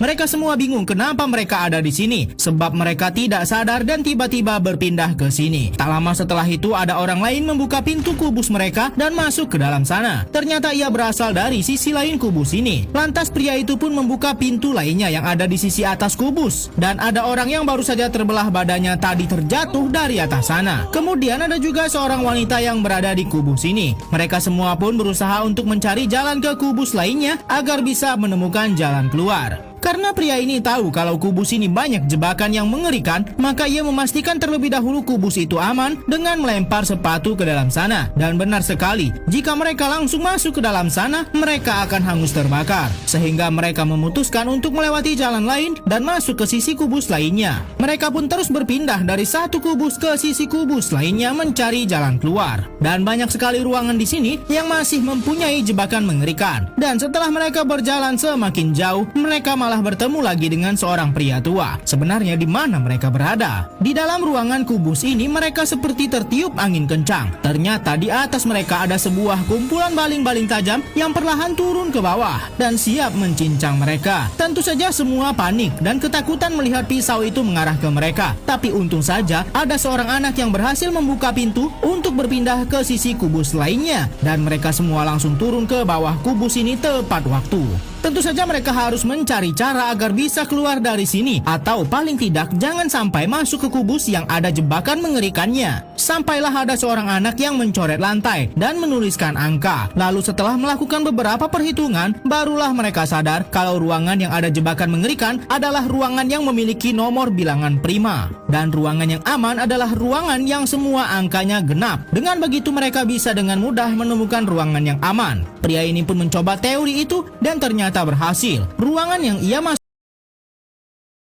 Mereka semua bingung kenapa mereka ada di sini, sebab mereka tidak sadar dan tiba-tiba berpindah ke sini. Tak lama setelah itu ada orang lain membuka pintu kubus mereka dan masuk ke dalam sana. Ternyata ia berasal dari sisi lain kubus ini. Lantas pria itu pun membuka pintu lainnya yang ada di sisi atas kubus. Dan ada orang yang baru saja terbelah badannya tadi terjatuh dari atas sana. Kemudian ada juga seorang wanita yang berada di kubus ini. Mereka semua pun berusaha untuk mencari jalan ke kubus lainnya agar bisa menemukan jalan keluar. Karena pria ini tahu kalau kubus ini banyak jebakan yang mengerikan, maka ia memastikan terlebih dahulu kubus itu aman dengan melempar sepatu ke dalam sana. Dan benar sekali, jika mereka langsung masuk ke dalam sana, mereka akan hangus terbakar. Sehingga mereka memutuskan untuk melewati jalan lain dan masuk ke sisi kubus lainnya. Mereka pun terus berpindah dari satu kubus ke sisi kubus lainnya mencari jalan keluar. Dan banyak sekali ruangan di sini yang masih mempunyai jebakan mengerikan. Dan setelah mereka berjalan semakin jauh, mereka malah bertemu lagi dengan seorang pria tua. Sebenarnya di mana mereka berada? Di dalam ruangan kubus ini mereka seperti tertiup angin kencang. Ternyata di atas mereka ada sebuah kumpulan baling-baling tajam yang perlahan turun ke bawah dan siap mencincang mereka. Tentu saja semua panik dan ketakutan melihat pisau itu mengarah ke mereka. Tapi untung saja ada seorang anak yang berhasil membuka pintu untuk berpindah ke sisi kubus lainnya dan mereka semua langsung turun ke bawah kubus ini tepat waktu. Tentu saja mereka harus mencari cara agar bisa keluar dari sini, atau paling tidak jangan sampai masuk ke kubus yang ada jebakan mengerikannya. Sampailah ada seorang anak yang mencoret lantai dan menuliskan angka. Lalu setelah melakukan beberapa perhitungan, barulah mereka sadar kalau ruangan yang ada jebakan mengerikan adalah ruangan yang memiliki nomor bilangan prima. Dan ruangan yang aman adalah ruangan yang semua angkanya genap. Dengan begitu mereka bisa dengan mudah menemukan ruangan yang aman. Pria ini pun mencoba teori itu dan ternyata berhasil. Ruangan yang ia masuk